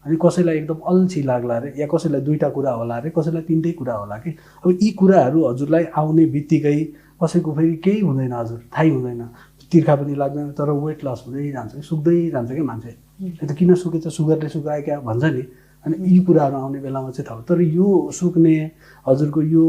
अनि कसैलाई एकदम अल्छी लाग्ला रे या कसैलाई दुईटा कुरा होला रे कसैलाई तीनटै कुरा होला कि अब यी कुराहरू हजुरलाई आउने बित्तिकै कसैको फेरि केही हुँदैन हजुर थाहै हुँदैन तिर्खा पनि लाग्दैन तर वेट लस हुँदै जान्छ सुक्दै जान्छ क्या मान्छे त किन सुकेछ सुगरले सुकायो क्या भन्छ नि अनि यी कुराहरू आउने बेलामा चाहिँ थाहा तर यो सुक्ने हजुरको यो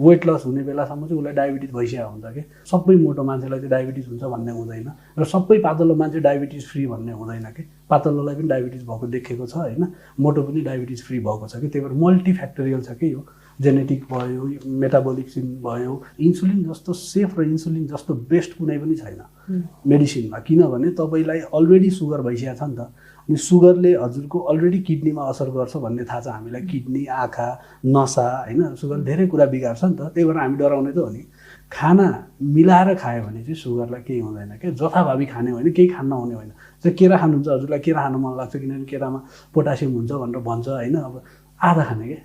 वेट लस हुने बेलासम्म चाहिँ उसलाई डायबिटिज भइसकेको हुन्छ कि सबै मोटो मान्छेलाई चाहिँ डायबिटिज हुन्छ भन्ने हुँदैन र सबै पातलो मान्छे डायबिटिज फ्री भन्ने हुँदैन कि पातलोलाई पनि डायबिटिज भएको देखेको छ होइन मोटो पनि डायबिटिज फ्री भएको छ कि त्यही भएर मल्टिफ्याक्टोरियल छ कि यो जेनेटिक भयो मेटाबोलिक्सिन भयो इन्सुलिन जस्तो सेफ र इन्सुलिन जस्तो बेस्ट कुनै पनि छैन मेडिसिनमा किनभने तपाईँलाई अलरेडी सुगर भइसकेको छ नि त अनि सुगरले हजुरको अलरेडी किडनीमा असर गर्छ भन्ने थाहा छ हामीलाई किडनी आँखा नसा होइन सुगर धेरै कुरा बिगार्छ नि त त्यही भएर हामी डराउने त हो नि खाना मिलाएर खायो भने चाहिँ सुगरलाई केही हुँदैन क्या जथाभावी खाने होइन केही खान नहुने होइन चाहिँ केरा खानुहुन्छ हजुरलाई केरा खानु मन लाग्छ किनभने केरामा पोटासियम हुन्छ भनेर भन्छ होइन अब आधा खाने क्या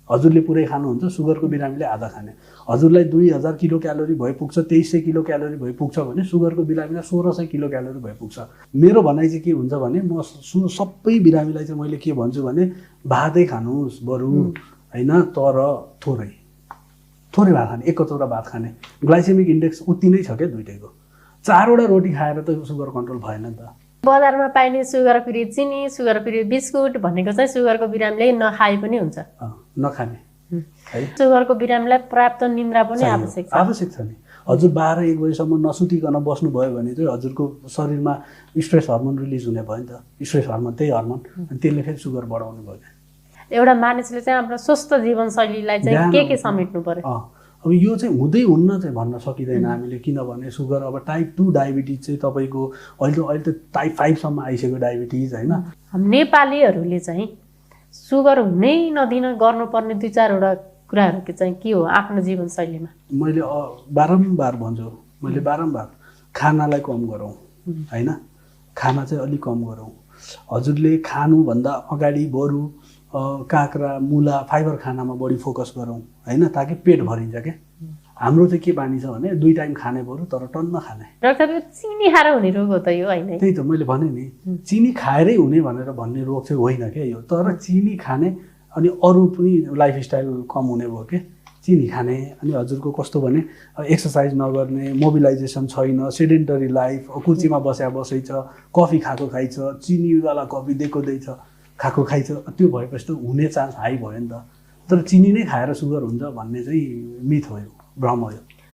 हजुरले पुरै खानुहुन्छ सुगरको बिरामीले आधा खाने हजुरलाई 2000 किलो क्यालोरी भए पुग्छ 2300 किलो क्यालोरी भए पुग्छ भने सुगरको बिरामीलाई 1600 किलो क्यालोरी भए पुग्छ मेरो भनाइ चाहिँ के हुन्छ भने म सबै बिरामीलाई चाहिँ मैले के भन्छु भने भातै खानुहोस् बरु होइन तर थोरै थोरै भात खाने एक कचौरा भात खाने ग्लाइसेमिक इन्डेक्स उति नै छ क्या दुइटैको 4वटा रोटी खाएर त सुगर कन्ट्रोल भएन नि त बजारमा पाइने सुगर फ्री चिनी सुगर फ्री बिस्कुट भनेको चाहिँ सुगरको बिरामीले नखाए पनि हुन्छ नखाने है सुगरको बिरामीलाई पर्याप्त निन्द्रा पनि आवश्यक छ नि हजुर 12-1 बजीसम्म नसुतिकन बस्नुभयो भने चाहिँ हजुरको शरीरमा स्ट्रेस हर्मोन रिलिज हुने भयो नि त स्ट्रेस हर्मोन त्यही हर्मोन अनि त्यसले फेरि सुगर बढाउने भयो एउटा मानिसले चाहिँ हाम्रो स्वस्थ जीवनशैलीलाई चाहिँ के समेट्नु पर्यो अब यो चाहिँ हुँदै हुन्न चाहिँ भन्न सकिँदैन हामीले किनभने सुगर अब टाइप 2 डायबिटिज चाहिँ तपाईँको अहिले त टाइप 5 सम्म आइसक्यो डायबिटिज होइन नेपालीहरूले चाहिँ सुगर हुनै नदिन गर्नुपर्ने 2-4वटा कुराहरू चाहिँ के हो आफ्नो जीवनशैलीमा मैले बारम्बार भन्छु मैले बारम्बार खानालाई कम गरौँ होइन खाना चाहिँ अलिक कम गरौँ हजुरले खानुभन्दा अगाडि बरु काँक्रा मुला फाइबर खानामा बढी फोकस गरौँ होइन ताकि पेट भरिन्छ क्या हाम्रो चाहिँ के बानी छ भने 2 टाइम खाने बरु तर टन्न खाने डाक्टर चिनी खाएर हुने रोग हो त यो होइन त्यही त मैले भने नि चिनी खाएरै हुने भनेर भन्ने रोग चाहिँ होइन क्या यो तर चिनी खाने अनि अरू पनि लाइफस्टाइल कम हुने भयो के चिनी खाने अनि हजुरको कस्तो भने एक्सर्साइज नगर्ने मोबिलाइजेसन छैन सेडेन्टरी लाइफ कुर्सीमा बसै छ कफी खाएको खाइछ चिनीवाला कफी दिएछ खाएको खाइछ त्यो भएपछि त हुने चान्स हाई भयो नि त तर चिनी नै खाएर सुगर हुन्छ भन्ने चाहिँ मिथ हो यो भ्रम हो यो